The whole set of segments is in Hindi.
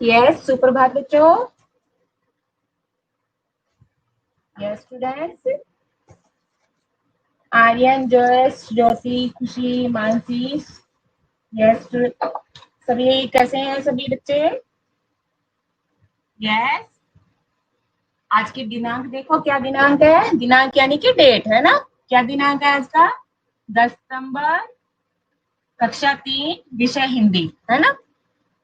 यस, सुप्रभात बच्चों। यस स्टूडेंट्स, आर्यन, जयस, ज्योति, खुशी, मानसी। यस सभी कैसे हैं सभी बच्चे? यस, आज की दिनांक देखो, क्या दिनांक है? दिनांक यानी कि डेट है ना। क्या दिनांक है आज का? 10 सितंबर, कक्षा 3, विषय हिंदी, है ना।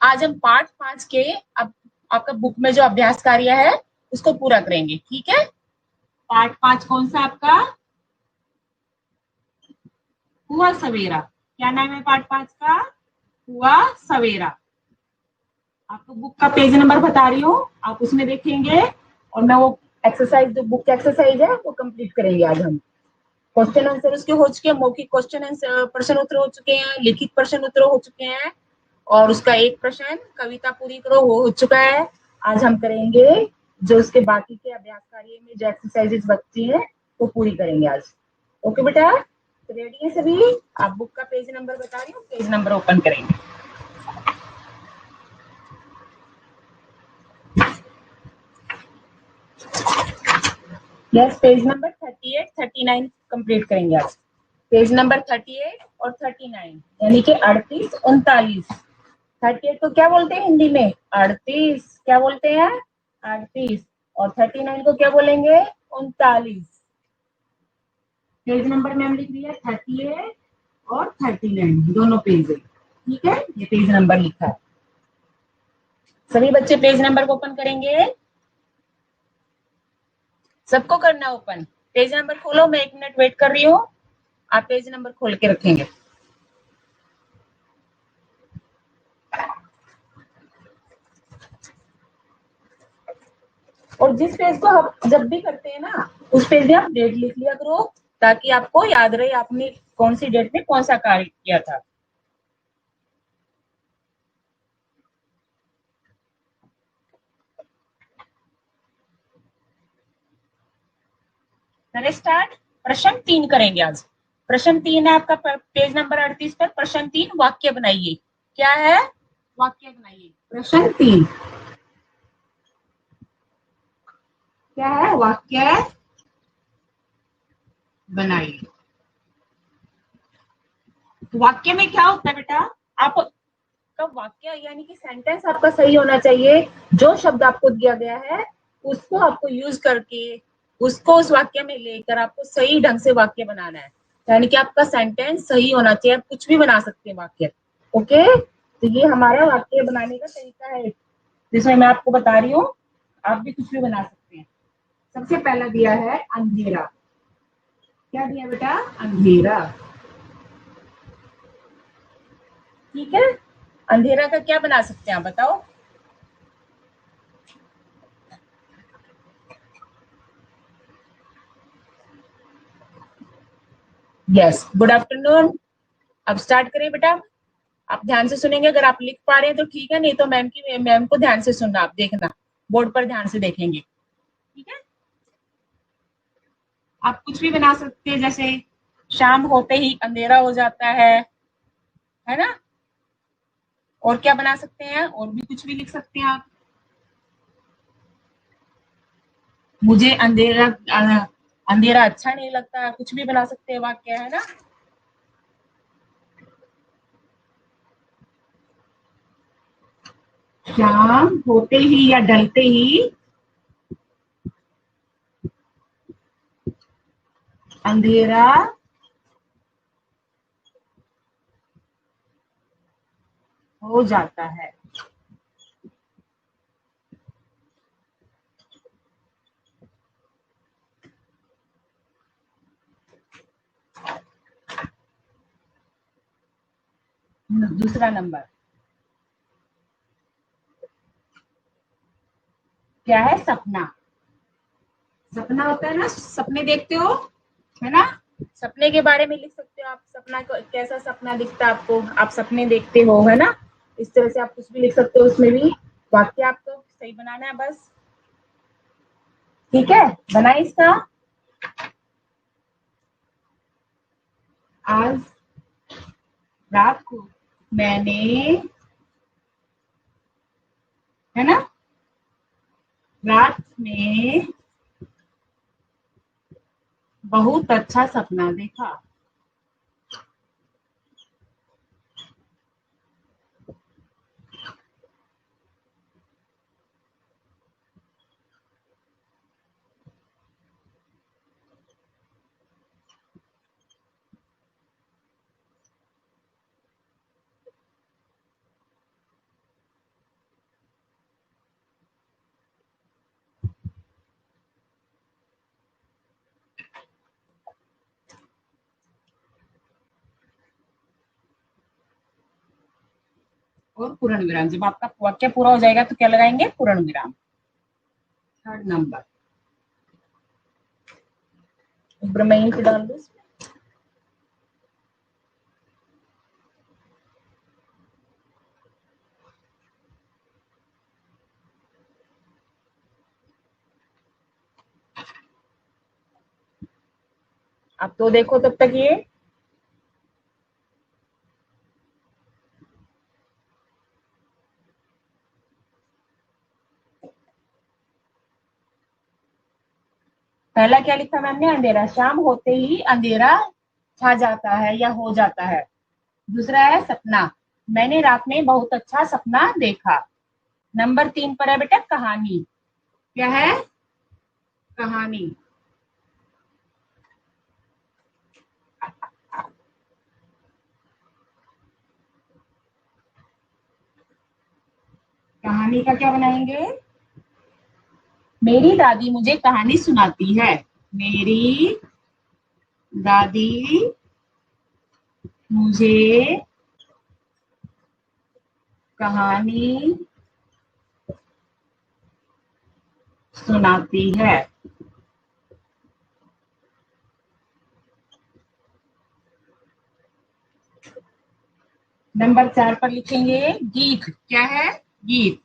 आज हम पाठ 5 के अब आपका बुक में जो अभ्यास कार्य है उसको पूरा करेंगे, ठीक है। पाठ 5 कौन सा आपका? हुआ सवेरा। क्या नाम है पाठ 5 का? हुआ सवेरा। आपको बुक का पेज नंबर बता रही हूँ, आप उसमें देखेंगे और मैं वो एक्सरसाइज, जो बुक एक्सरसाइज है वो कंप्लीट करेंगे आज हम। क्वेश्चन आंसर उसके हो चुके हैं, मौखिक क्वेश्चन आंसर प्रश्न उत्तर हो चुके हैं, लिखित प्रश्न उत्तर हो चुके हैं और उसका एक प्रश्न कविता पूरी करो वो हो चुका है। आज हम करेंगे जो उसके बाकी के अभ्यास कार्य में जो एक्सरसाइजेस बचती हैं वो पूरी करेंगे आज। ओके बेटा, रेडी है सभी? आप बुक का पेज नंबर बता रही हूँ, पेज नंबर ओपन करेंगे। यस, पेज नंबर 38, 39 कंप्लीट करेंगे आज। पेज नंबर 38 और 39 यानी कि 38, 39। 38 को क्या बोलते हैं हिंदी में? 38। क्या बोलते हैं? 38। और 39 को क्या बोलेंगे? 39। पेज नंबर मैंने लिख दिया 38 और 39, दोनों पेज है, ठीक है। ये पेज नंबर लिखा है। सभी बच्चे पेज नंबर को ओपन करेंगे। सबको करना ओपन। पेज नंबर खोलो, मैं 1 मिनट वेट कर रही हूँ, आप पेज नंबर खोल के रखेंगे। और जिस पेज को हम जब भी करते हैं ना, उस पेज में आप डेट लिख लिया करो ताकि आपको याद रहे आपने कौन सी डेट में कौन सा कार्य किया था। करें स्टार्ट। प्रश्न 3 करेंगे आज। प्रश्न 3 है आपका पेज नंबर 38 पर। प्रश्न 3, वाक्य बनाइए। क्या है? वाक्य बनाइए। प्रश्न 3 क्या है? वाक्य बनाइए। वाक्य में क्या होता है बेटा? आप का वाक्य यानी कि सेंटेंस आपका सही होना चाहिए। जो शब्द आपको दिया गया है उसको आपको यूज करके उसको उस वाक्य में लेकर आपको सही ढंग से वाक्य बनाना है। यानी कि आपका सेंटेंस सही होना चाहिए। आप कुछ भी बना सकते हैं वाक्य। ओके, तो ये हमारा वाक्य बनाने का तरीका है जिसमें मैं आपको बता रही हूँ। आप भी कुछ भी बना सकते हैं। सबसे पहला दिया है अंधेरा। क्या दिया बेटा? अंधेरा। ठीक है, अंधेरा का क्या बना सकते हैं आप बताओ? Yes, good afternoon. अब स्टार्ट करें बेटा। आप ध्यान से सुनेंगे, अगर आप लिख पा रहे हैं तो ठीक है, नहीं तो मैम को ध्यान से सुनना, आप देखना, बोर्ड पर ध्यान से देखेंगे, ठीक है। आप कुछ भी बना सकते हैं, जैसे शाम होते ही अंधेरा हो जाता है ना। और क्या बना सकते हैं? और भी कुछ भी लिख सकते हैं आप। मुझे अंधेरा अच्छा नहीं लगता, कुछ भी बना सकते हैं वाक्य, है ना। शाम होते ही या ढलते ही अंधेरा हो जाता है। दूसरा नंबर क्या है? सपना। सपना होता है ना, सपने देखते हो, है ना। सपने के बारे में लिख सकते हो आप। सपना कैसा सपना दिखता है आपको, आप सपने देखते हो, है ना। इस तरह से आप कुछ भी लिख सकते हो उसमें भी। वाक्य आपको सही बनाना है बस, ठीक है। बनाए इसका। आज रात को मैंने है ना। रात में बहुत अच्छा सपना देखा। और पूर्ण विराम, जब आपका वाक्य पूरा हो जाएगा तो क्या लगाएंगे, पूर्ण विराम। थर्ड नंबर, ब्रह्मयी को डाल दो। अब तो देखो तब तक ये पहला क्या लिखा मैम ने, अंधेरा, शाम होते ही अंधेरा छा जाता है या हो जाता है। दूसरा है सपना, मैंने रात में बहुत अच्छा सपना देखा। नंबर 3 पर है बेटा कहानी, क्या है, कहानी। कहानी का क्या बनाएंगे, मेरी दादी मुझे कहानी सुनाती है। मेरी दादी मुझे कहानी सुनाती है। नंबर 4 पर लिखेंगे गीत, क्या है, गीत,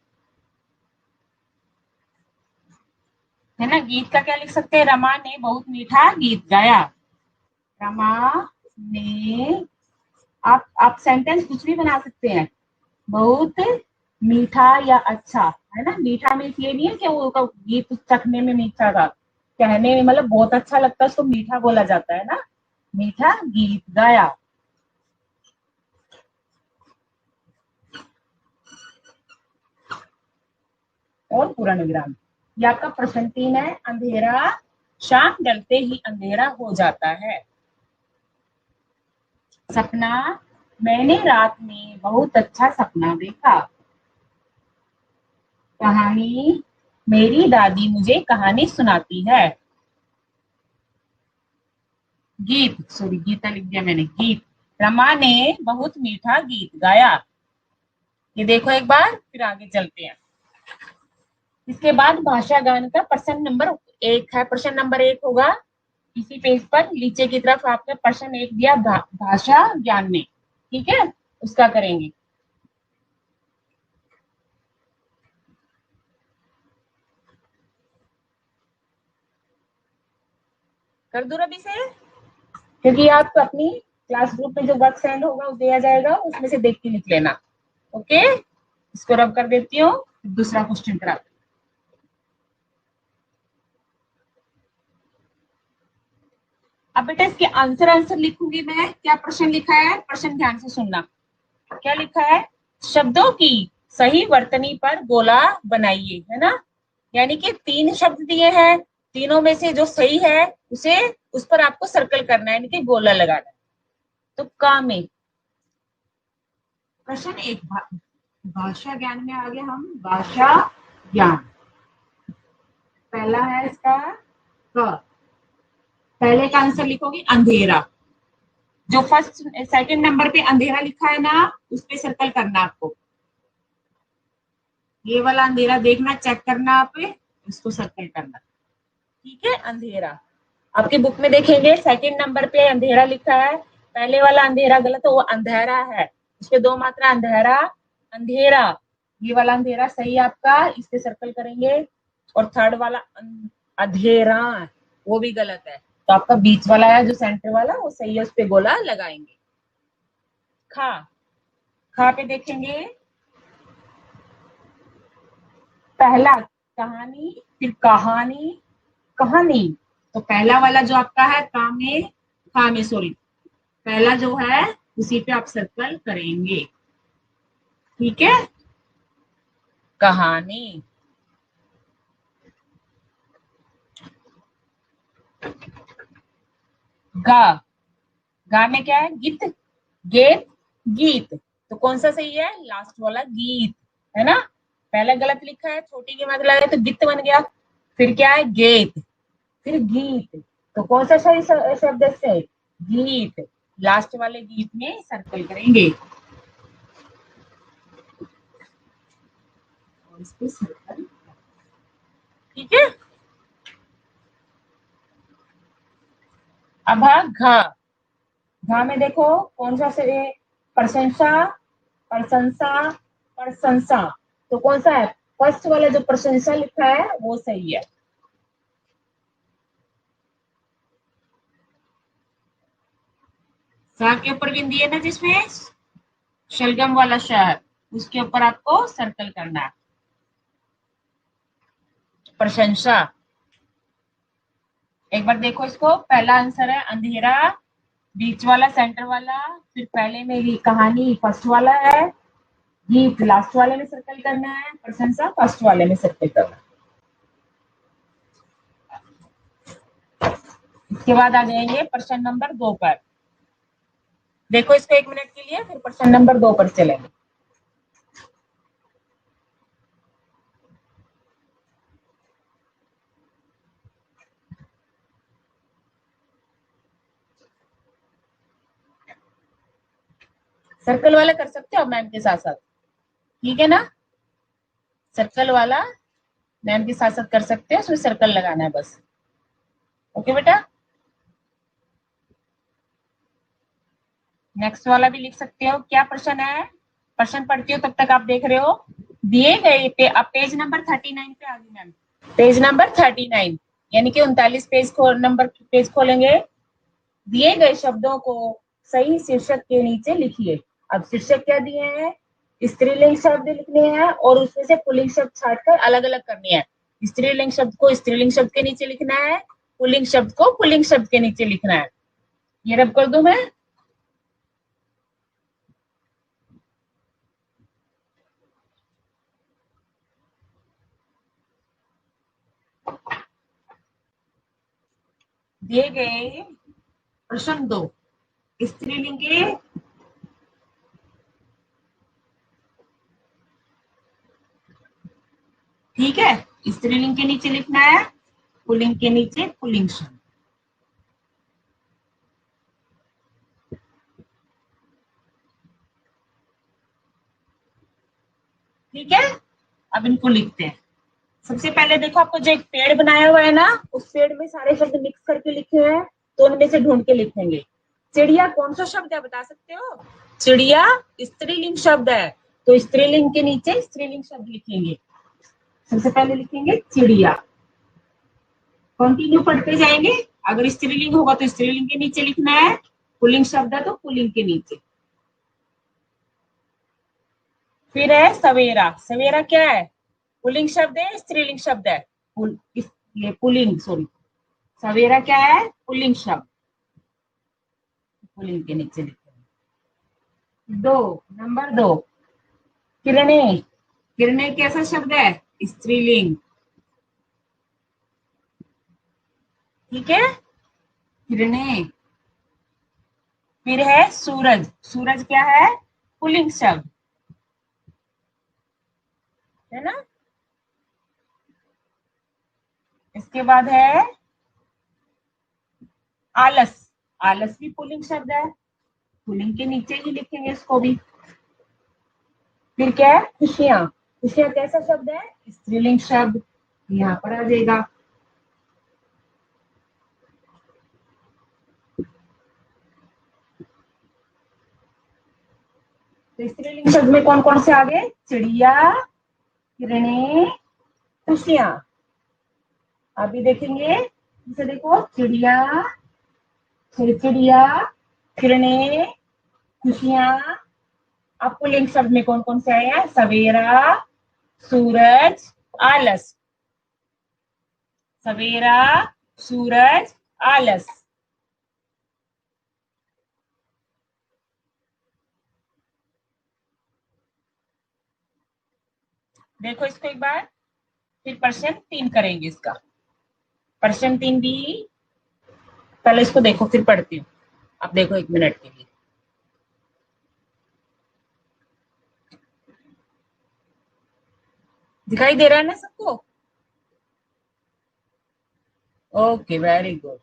है ना। गीत का क्या लिख सकते हैं, रमा ने बहुत मीठा गीत गाया। रमा ने, आप सेंटेंस कुछ भी बना सकते हैं, बहुत मीठा या अच्छा, है ना। मीठा मीन्स ये नहीं है कि वो गीत चखने में मीठा था, कहने में मतलब बहुत अच्छा लगता है उसको मीठा बोला जाता है ना, मीठा गीत गाया। और पूर्ण विराम। ये आपका प्रश्न 3 है, अंधेरा, शाम ढलते ही अंधेरा हो जाता है। सपना, मैंने रात में बहुत अच्छा सपना देखा। कहानी, मेरी दादी मुझे कहानी सुनाती है। गीत, सॉरी गीता लिख दिया मैंने, गीत, रमा ने बहुत मीठा गीत गाया। ये देखो एक बार, फिर आगे चलते हैं। इसके बाद भाषा गान का प्रश्न नंबर 1 है, प्रश्न नंबर 1 होगा इसी पेज पर नीचे की तरफ आपने प्रश्न 1 दिया भाषा ज्ञान में, ठीक है, उसका करेंगे। कर दूं अभी से, क्योंकि आपको अपनी क्लास ग्रुप में जो वर्क सेंड होगा वो दिया जाएगा, उसमें से देख के लिख लेना। ओके, इसको रब कर देती हूँ, दूसरा क्वेश्चन करा। अब बेटा इसके आंसर आंसर लिखूंगी मैं, क्या प्रश्न लिखा है, प्रश्न ध्यान से सुनना। क्या लिखा है, शब्दों की सही वर्तनी पर गोला बनाइए, है ना। यानी कि 3 शब्द दिए हैं, तीनों में से जो सही है उसे, उस पर आपको सर्कल करना है, यानी कि गोला लगाना है। तो का में प्रश्न 1, भाषा ज्ञान में आ गए हम, भाषा ज्ञान। पहला है इसका क, पहले का आंसर लिखोगे अंधेरा, जो फर्स्ट सेकंड नंबर पे अंधेरा लिखा है ना, उस पे सर्कल करना आपको, ये वाला अंधेरा देखना, चेक करना, आप इसको सर्कल करना, ठीक है। अंधेरा, आपकी बुक में देखेंगे सेकंड नंबर पे अंधेरा लिखा है, पहले वाला अंधेरा गलत है, वो अंधेरा है, इसके 2 मात्रा, अंधेरा, अंधेरा, ये वाला अंधेरा सही है आपका, इस पे सर्कल करेंगे। और थर्ड वाला अंधेरा, वो भी गलत है, तो आपका बीच वाला है जो सेंटर वाला वो सही है, उस पे गोला लगाएंगे। खा, खा पे देखेंगे पहला कहानी, फिर कहानी, कहानी। तो पहला वाला जो आपका है खा में सॉरी, पहला जो है उसी पे आप सर्कल करेंगे। ठीक है, कहानी। गा, गा में क्या है? गीत, गेत, गीत। तो कौन सा सही है? लास्ट वाला गीत, है ना। पहले गलत लिखा है, छोटी की मत लगाए तो गीत बन गया। फिर क्या है? गेत, फिर गीत। तो कौन सा सही शब्द है? गीत। लास्ट वाले गीत में सर्कल करेंगे। और इस पे सर्कल, ठीक है। अब है घ, घ में देखो कौन सा से? प्रशंसा, प्रशंसा, प्रशंसा। तो कौन सा है? फर्स्ट वाला जो प्रशंसा लिखा है वो सही है। सा के ऊपर बिंदी है ना जिसमें शलगम वाला शहर, उसके ऊपर आपको सर्कल करना है। प्रशंसा। एक बार देखो इसको, पहला आंसर है अंधेरा, बीच वाला सेंटर वाला, फिर पहले में ही कहानी फर्स्ट वाला है, गीत लास्ट वाले में सर्कल करना है, प्रशंसा फर्स्ट वाले में सर्कल करना है। इसके बाद आ जाएंगे प्रश्न नंबर 2 पर। देखो इसको 1 मिनट के लिए, फिर प्रश्न नंबर 2 पर चलेंगे। सर्कल वाला कर सकते हो मैम के साथ साथ, ठीक है ना। सर्कल वाला मैम के साथ साथ कर सकते हो, उसमें सर्कल लगाना है बस। ओके बेटा, नेक्स्ट वाला भी लिख सकते हो। क्या प्रश्न है? प्रश्न पढ़ती हो तब तक आप देख रहे हो। दिए गए पे, अब पेज नंबर 39 पे आ गई मैम। पेज नंबर 39 यानी कि 39 पेज खोलेंगे। दिए गए शब्दों को सही शीर्षक के नीचे लिखिए। अब शीर्षक क्या दिए हैं? स्त्रीलिंग शब्द लिखने हैं और उसमें से पुल्लिंग शब्द छाटकर अलग अलग करने हैं। स्त्रीलिंग शब्द को स्त्रीलिंग शब्द के नीचे लिखना है, पुल्लिंग शब्द को पुल्लिंग शब्द के नीचे लिखना है। ये रब कर दूं मैं? दिए गए प्रश्न 2, स्त्रीलिंग के ठीक है, स्त्रीलिंग के नीचे लिखना है, पुल्लिंग के नीचे पुल्लिंग शब्द। ठीक है, अब इनको लिखते हैं। सबसे पहले देखो, आपको जो एक पेड़ बनाया हुआ है ना, उस पेड़ में सारे शब्द मिक्स करके लिखे हैं, तो उनमें से ढूंढ के लिखेंगे। चिड़िया कौन सा शब्द है, बता सकते हो? चिड़िया स्त्रीलिंग शब्द है, तो स्त्रीलिंग के नीचे स्त्रीलिंग शब्द लिखेंगे। सबसे पहले लिखेंगे चिड़िया, कंटिन्यू पढ़ते जाएंगे। अगर स्त्रीलिंग होगा तो स्त्रीलिंग के नीचे लिखना है, पुल्लिंग शब्द है तो पुल्लिंग के नीचे। फिर है सवेरा, सवेरा क्या है? पुल्लिंग शब्द है, स्त्रीलिंग शब्द है? ये पुल्लिंग, सॉरी, सवेरा क्या है? पुल्लिंग शब्द, पुल्लिंग के नीचे लिखेंगे। 2 नंबर 2, किरणे, किरणे कैसा शब्द है? स्त्रीलिंग, ठीक है, किरणे। फिर है सूरज, सूरज क्या है? पुल्लिंग शब्द, है ना। इसके बाद है आलस, आलस भी पुल्लिंग शब्द है, पुल्लिंग के नीचे ही लिखेंगे इसको भी। फिर क्या है? खुशियां, खुशियां कैसा शब्द है? स्त्रीलिंग शब्द, यहाँ पर आ जाएगा। तो स्त्रीलिंग शब्द में कौन कौन से आ गए? चिड़िया, किरणे, खुशियां। अभी देखेंगे, इसे देखो, चिड़िया, चिड़चिड़िया, किरणे, खुशियां। अब पुल्लिंग शब्द में कौन कौन से आए हैं? सवेरा, सूरज, आलस, सवेरा, सूरज, आलस। देखो इसको एक बार, फिर प्रश्न 3 करेंगे इसका। प्रश्न 3 भी, पहले इसको देखो फिर पढ़ती हूँ। अब देखो 1 मिनट के लिए। दिखाई दे रहा है ना सबको? Okay, very good.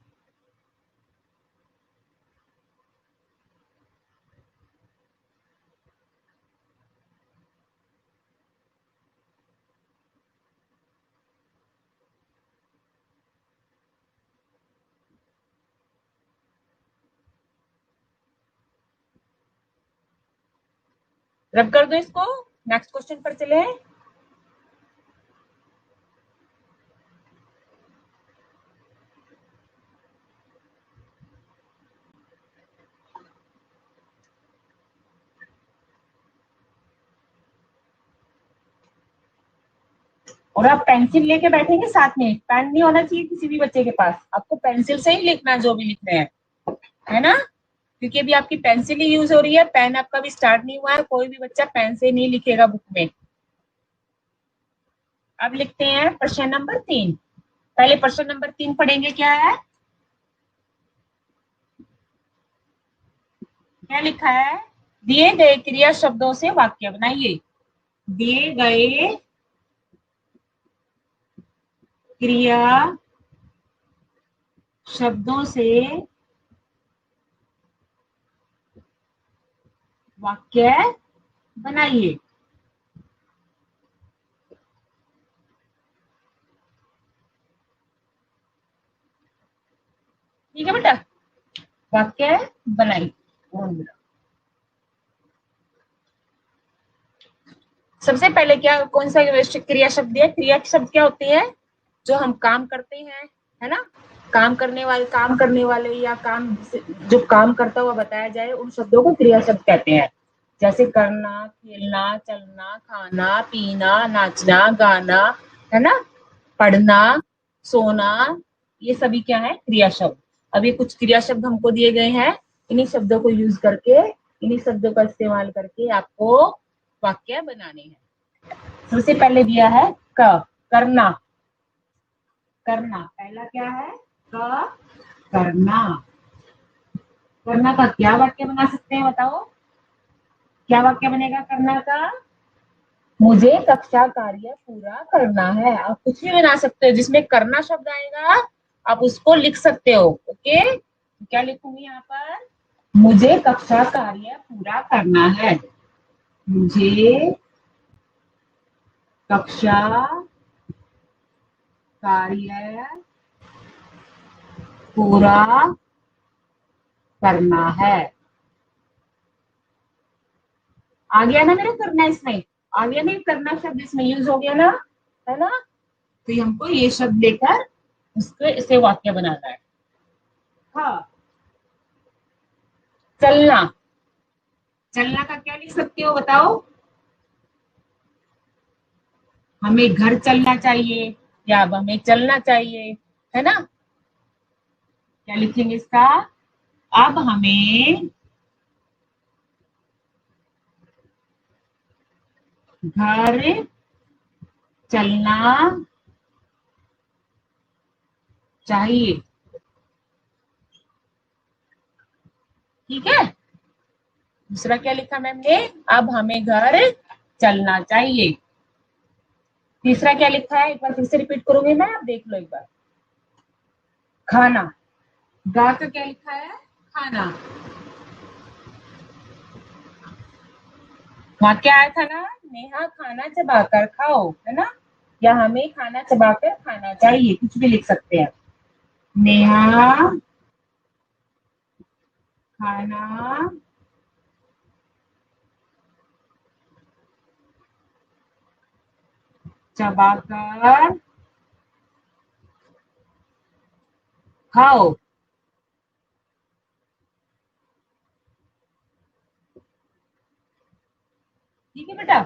रब कर दो इसको, नेक्स्ट क्वेश्चन पर चले। और आप पेंसिल लेके बैठेंगे साथ में, पेन नहीं होना चाहिए किसी भी बच्चे के पास, आपको पेंसिल से ही लिखना है जो भी लिखना है ना? क्योंकि अभी आपकी पेंसिल ही यूज हो रही है, पेन आपका भी स्टार्ट नहीं हुआ है, कोई भी बच्चा पेन से नहीं लिखेगा बुक में। अब लिखते हैं प्रश्न नंबर 3। पहले प्रश्न नंबर 3 पढ़ेंगे, क्या है, क्या लिखा है? दिए गए क्रिया शब्दों से वाक्य बनाइए। दिए गए क्रिया शब्दों से वाक्य बनाइए। ठीक है बेटा, वाक्य बनाइए। सबसे पहले क्या, कौन सा क्रिया शब्द दिया? क्रिया शब्द क्या होते हैं? जो हम काम करते हैं, है ना? काम करने वाले या काम जो काम करता हुआ बताया जाए, उन शब्दों को क्रिया शब्द कहते हैं। जैसे करना, खेलना, चलना, खाना, पीना, नाचना, गाना, है ना, पढ़ना, सोना, ये सभी क्या है? क्रिया शब्द। अब ये कुछ क्रिया शब्द हमको दिए गए हैं, इन्हीं शब्दों को यूज करके, इन्हीं शब्दों का इस्तेमाल करके आपको वाक्य बनाने हैं। सबसे पहले दिया है क, करना। करना पहला क्या है? क, करना। करना का क्या वाक्य बना सकते हैं, बताओ? क्या वाक्य बनेगा करना का? मुझे कक्षा कार्य पूरा करना है। आप कुछ भी बना सकते हो जिसमें करना शब्द आएगा, आप उसको लिख सकते हो। ओके, क्या लिखूंगी यहाँ पर? मुझे कक्षा कार्य पूरा करना है। मुझे कक्षा कार्य पूरा करना है। आ गया ना मेरा करना? इसमें आ गया नहीं? करना शब्द इसमें यूज हो गया ना, है ना? तो हमको ये शब्द लेकर उसको इसे वाक्य बनाना है। हाँ, चलना। चलना का क्या लिख सकते हो, बताओ? हमें घर चलना चाहिए, या अब हमें चलना चाहिए, है ना? क्या लिखेंगे इसका? अब हमें घर चलना चाहिए। ठीक है, दूसरा क्या लिखा मैम ने? अब हमें घर चलना चाहिए। तीसरा क्या लिखा है, एक बार फिर से रिपीट करूंगी मैं, आप देख लो एक बार। खाना। गा का क्या लिखा है? खाना। वहां क्या आया था ना? नेहा खाना चबाकर खाओ, है ना? या हमें खाना चबाकर खाना चाहिए, कुछ भी लिख सकते हैं। नेहा खाना चबाकर खाओ। ठीक है बेटा,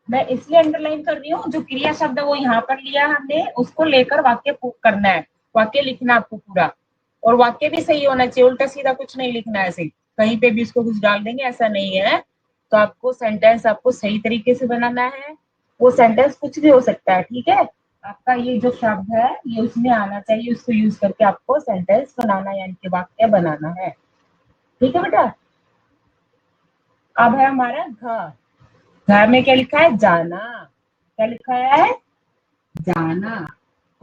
मैं इसलिए अंडरलाइन कर रही हूँ, जो क्रिया शब्द है वो यहाँ पर लिया हमने, उसको लेकर वाक्य करना है, वाक्य लिखना आपको पूरा, और वाक्य भी सही होना चाहिए, उल्टा सीधा कुछ नहीं लिखना है, ऐसे कहीं पे भी उसको कुछ डाल देंगे ऐसा नहीं है। तो आपको सेंटेंस आपको सही तरीके से बनाना है, वो सेंटेंस कुछ भी हो सकता है, ठीक है। आपका ये जो शब्द है ये उसमें आना चाहिए, उसको यूज करके आपको सेंटेंस बनाना यानी कि वाक्य बनाना है, ठीक है बेटा। अब है हमारा घर। घर में क्या लिखा है? जाना। क्या लिखा है? जाना।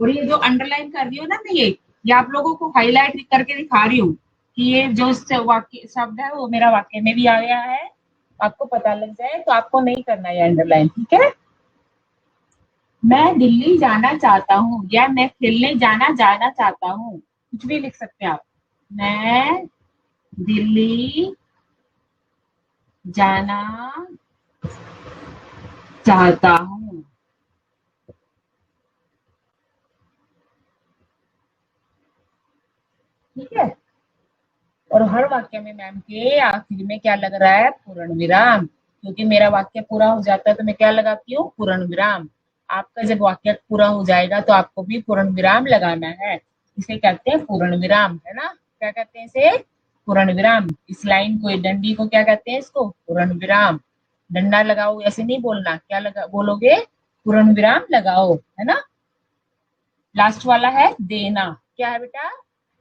और ये जो अंडरलाइन कर रही हूँ ना मैं, ये आप लोगों को हाईलाइट करके दिखा रही हूँ कि ये जो वाक्य शब्द है वो मेरा वाक्य में भी आ गया है, आपको पता लग जाए, तो आपको नहीं करना है अंडरलाइन, ठीक है। मैं दिल्ली जाना चाहता हूँ, या मैं खेलने जाना जाना चाहता हूँ, कुछ भी लिख सकते हैं आप। मैं दिल्ली जाना चाहता हूँ, ठीक है। और हर वाक्य में मैम के आखिर में क्या लग रहा है? पूर्ण विराम, क्योंकि मेरा वाक्य पूरा हो जाता है तो मैं क्या लगाती हूँ? पूर्ण विराम। आपका जब वाक्य पूरा हो जाएगा तो आपको भी पूर्ण विराम लगाना है, इसे कहते हैं पूर्ण विराम, है ना। क्या कहते हैं इसे? पूर्ण विराम। इस लाइन को, डंडी को क्या कहते हैं? इसको पूर्ण विराम। डंडा लगाओ ऐसे नहीं बोलना, क्या लगा बोलोगे? पूर्ण विराम लगाओ, है ना। लास्ट वाला है देना। क्या है बेटा?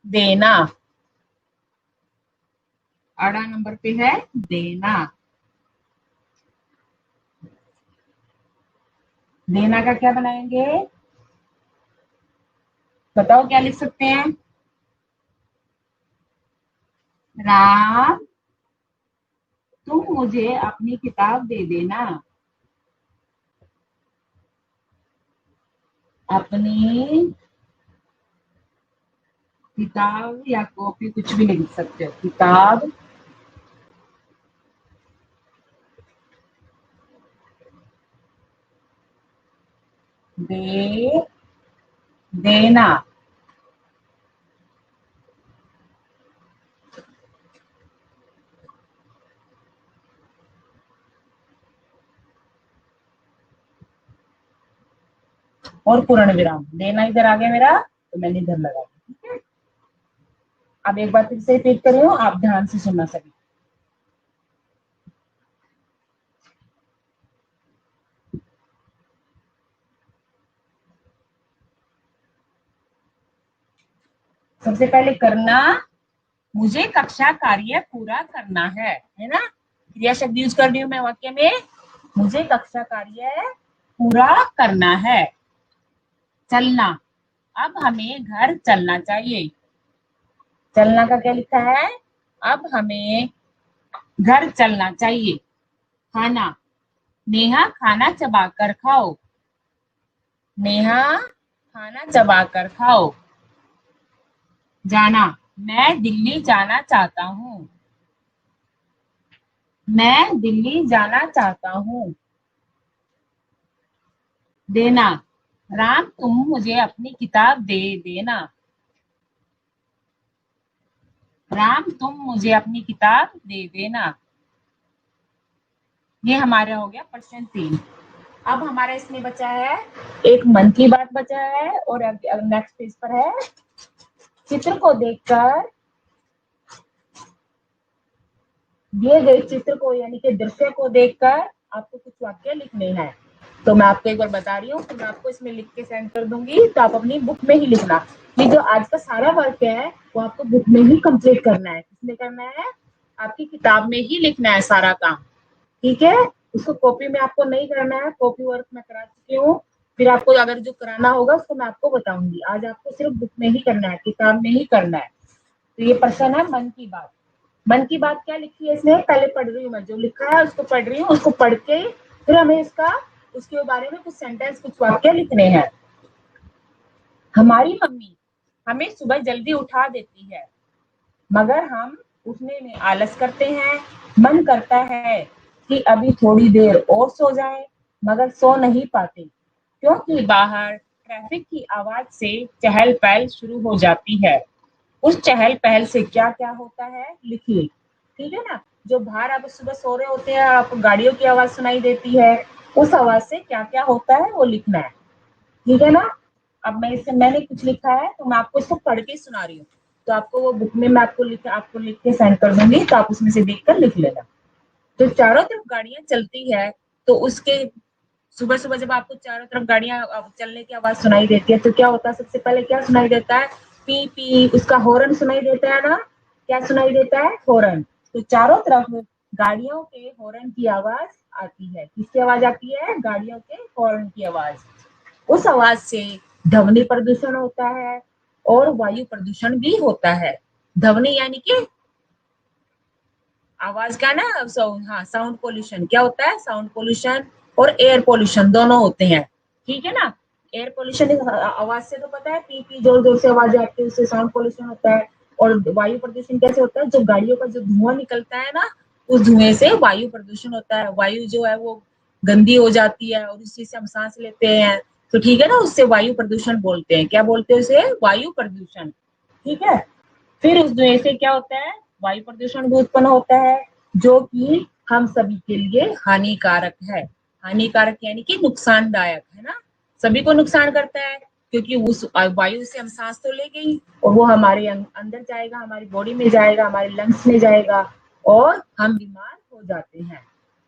देना। अड़ा नंबर पे है देना। देना का क्या बनाएंगे? बताओ क्या लिख सकते हैं? राम तुम मुझे अपनी किताब दे देना। अपनी किताब या कॉपी कुछ भी लिख सकते हो, किताब दे देना। और पूर्ण विराम। देना इधर आ गया मेरा तो मैंने इधर लगा दिया, ठीक है। अब एक बार फिर से रिपीट कर रही हूँ, आप ध्यान से सुनना सभी। सबसे पहले करना, मुझे कक्षा कार्य पूरा करना है ना। क्रिया शब्द यूज कर रही हूँ मैं वाक्य में, मुझे कक्षा कार्य पूरा करना है। चलना, अब हमें घर चलना चाहिए। चलना का क्या लिखा है? अब हमें घर चलना चाहिए। खाना, नेहा खाना चबाकर खाओ। नेहा खाना चबाकर खाओ। जाना, मैं दिल्ली जाना चाहता हूँ। मैं दिल्ली जाना चाहता हूँ। देना, राम तुम मुझे अपनी किताब दे देना। राम तुम मुझे अपनी किताब दे देना। ये हमारा हो गया प्रश्न 3। अब हमारा इसमें बचा है एक मन की बात बचा है, और नेक्स्ट पेज पर है चित्र को देखकर, दिए गए चित्र को यानी कि दृश्य को देखकर आपको कुछ वाक्य लिखने हैं। तो मैं आपको एक बार बता रही हूँ, तो मैं आपको इसमें लिख के सेंड कर दूंगी, तो आप अपनी बुक में ही लिखना। ये जो आज का सारा वर्क है वो आपको बुक में ही कंप्लीट करना है। किसमें करना है? आपकी किताब में ही लिखना है सारा काम, ठीक है। उसको कॉपी में आपको नहीं करना है, कॉपी वर्क मैं करा चुकी हूँ। फिर आपको अगर जो कराना होगा उसको मैं आपको बताऊंगी। आज आपको सिर्फ बुक में ही करना है, किताब में ही करना है। तो ये प्रश्न है मन की बात। मन की बात क्या लिखी है इसमें? पहले पढ़ रही हूँ मैं, जो लिखा है उसको पढ़ रही हूँ, उसको पढ़ के फिर हमें इसका उसके बारे में कुछ सेंटेंस कुछ वाक्य लिखने हैं। हमारी मम्मी हमें सुबह जल्दी उठा देती है, मगर हम उठने में आलस करते हैं। मन करता है कि अभी थोड़ी देर और सो जाएं, मगर सो नहीं पाते क्योंकि बाहर ट्रैफिक की आवाज से चहल पहल शुरू हो जाती है। उस चहल पहल से क्या क्या होता है लिखिए, ठीक है ना। जो बाहर आप सुबह सो रहे होते हैं, आप गाड़ियों की आवाज सुनाई देती है, उस आवाज से क्या क्या होता है वो लिखना है, ठीक है ना। अब मैंने कुछ लिखा है तो मैं आपको इसको पढ़ के सुना रही हूँ, तो आपको वो बुक में मैं आपको लिख के सेंड कर दूंगी, तो आप उसमें से देखकर लिख लेना। तो चारों तरफ गाड़ियां चलती है, तो उसके सुबह सुबह जब आपको चारों तरफ गाड़ियां चलने की आवाज सुनाई देती है, तो क्या होता है, सबसे पहले क्या सुनाई देता है, पी पी, उसका हॉर्न सुनाई देता है ना। क्या सुनाई देता है, हॉर्न। तो चारों तरफ गाड़ियों के हॉर्न की आवाज आती है। किसकी आवाज आती है, गाड़ियों के हॉर्न की आवाज। उस आवाज से ध्वनि प्रदूषण होता है और वायु प्रदूषण भी होता है। ध्वनि यानी कि आवाज का ना, साउंड पोल्यूशन क्या होता है, साउंड पोल्यूशन और एयर पोल्यूशन दोनों होते हैं, ठीक है ना। एयर पोल्यूशन आवाज से तो पता है, पी पी जोर जोर से आवाज आती है, उससे साउंड पोल्यूशन होता है। और वायु प्रदूषण कैसे होता है, जो गाड़ियों का जो धुआं निकलता है ना, उस धुएं से वायु प्रदूषण होता है। वायु जो है वो गंदी हो जाती है और उस चीज से हम सांस लेते हैं, तो ठीक है ना, उससे वायु प्रदूषण बोलते हैं। क्या बोलते हैं उसे, वायु प्रदूषण, ठीक है। फिर उस धुएं से क्या होता है, वायु प्रदूषण भी उत्पन्न होता है, जो कि हम सभी के लिए हानिकारक है। हानिकारक यानी कि नुकसानदायक, है ना, सभी को नुकसान करता है, क्योंकि उस वायु से हम सांस तो ले गई और वो हमारे अंदर जाएगा, हमारी बॉडी में जाएगा, हमारे लंग्स में जाएगा और हम बीमार हो जाते हैं।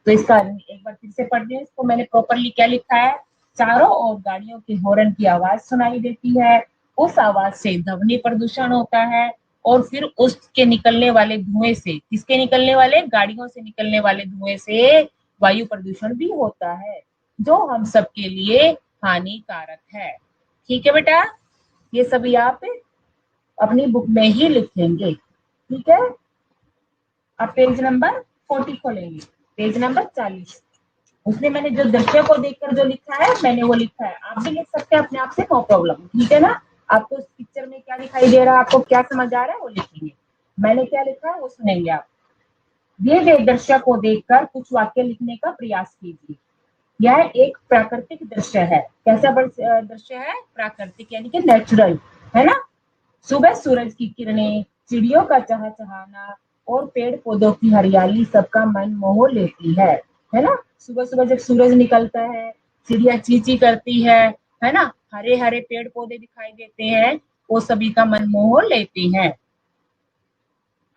तो इसका एक बार फिर से पढ़ लें इसको, मैंने प्रॉपरली क्या लिखा है, चारों ओर गाड़ियों के हॉर्न की आवाज सुनाई देती है, उस आवाज से ध्वनि प्रदूषण होता है और फिर उसके निकलने वाले धुएं से, किसके निकलने वाले, गाड़ियों से निकलने वाले धुएं से वायु प्रदूषण भी होता है, जो हम सबके लिए हानिकारक है। ठीक है बेटा, ये सभी आप अपनी बुक में ही लिखेंगे, ठीक है। अब पेज नंबर 40 खोलेंगे, पेज नंबर 40। उसने मैंने जो दृश्य को देखकर जो लिखा है, मैंने वो लिखा है, आप भी लिख सकते हैं अपने आप से, नो प्रॉब्लम, ठीक है ना। आपको उस पिक्चर में क्या दिखाई दे रहा है, आपको क्या समझ आ रहा है, वो लिखेंगे। मैंने क्या लिखा है वो सुनेंगे आप। दिए गए दृश्य को देखकर कुछ वाक्य लिखने का प्रयास कीजिए। यह एक प्राकृतिक दृश्य है। कैसा दृश्य है, प्राकृतिक यानी कि नेचुरल, है ना। सुबह सूरज की किरणें, चिड़ियों का चहचहाना और पेड़ पौधों की हरियाली सबका मन मोह लेती है ना। सुबह सुबह जब सूरज निकलता है, चिड़िया चींची करती है ना, हरे हरे पेड़ पौधे दिखाई देते हैं, वो सभी का मन मोह लेते हैं।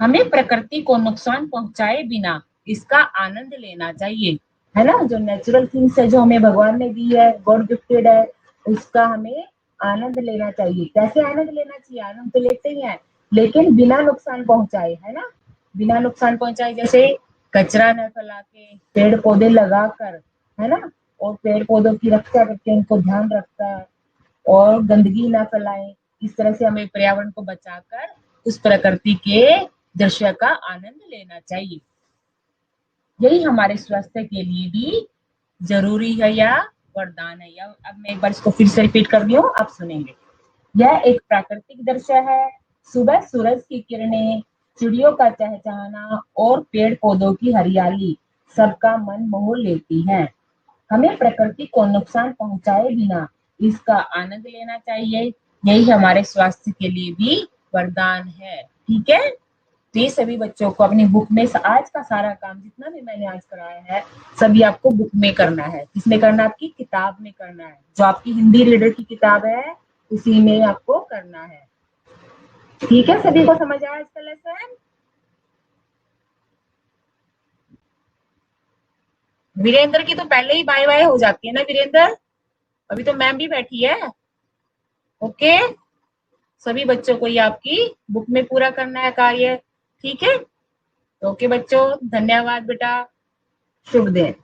हमें प्रकृति को नुकसान पहुंचाए बिना इसका आनंद लेना चाहिए, है ना। जो नेचुरल थिंग्स है, जो हमें भगवान ने दी है, गॉड गिफ्टेड है, उसका हमें आनंद लेना चाहिए। कैसे आनंद लेना चाहिए, आनंद तो लेते ही हैं, लेकिन बिना नुकसान पहुंचाए, है ना, बिना नुकसान पहुंचाए। जैसे कचरा न फैला के, पेड़ पौधे लगाकर, है ना, और पेड़ पौधों की रक्षा करके उनको ध्यान रखता है और गंदगी ना फैलाएं। इस तरह से हमें पर्यावरण को बचाकर उस प्रकृति के दृश्य का आनंद लेना चाहिए। यही हमारे स्वास्थ्य के लिए भी जरूरी है या वरदान है। या अब मैं एक बार इसको फिर से रिपीट कर रही हूँ, आप सुनेंगे। यह एक प्राकृतिक दृश्य है। सुबह सूरज की किरणें, चिड़ियों का चहचहाना और पेड़ पौधों की हरियाली सबका मन मोह लेती है। हमें प्रकृति को नुकसान पहुंचाए बिना इसका आनंद लेना चाहिए। यही हमारे स्वास्थ्य के लिए भी वरदान है, ठीक है। तो ये सभी बच्चों को अपनी बुक में आज का सारा काम जितना भी मैंने आज कराया है, सभी आपको बुक में करना है। किसमें करना है, आपकी किताब में करना है। जो आपकी हिंदी रीडर की किताब है उसी में आपको करना है, ठीक है। सभी को समझ आया इसका लेसन। वीरेंद्र की तो पहले ही बाय बाय हो जाती है ना वीरेंद्र, अभी तो मैम भी बैठी है। ओके, सभी बच्चों को ये आपकी बुक में पूरा करना है कार्य, ठीक है। ओके बच्चों, धन्यवाद बेटा, शुभ दिन।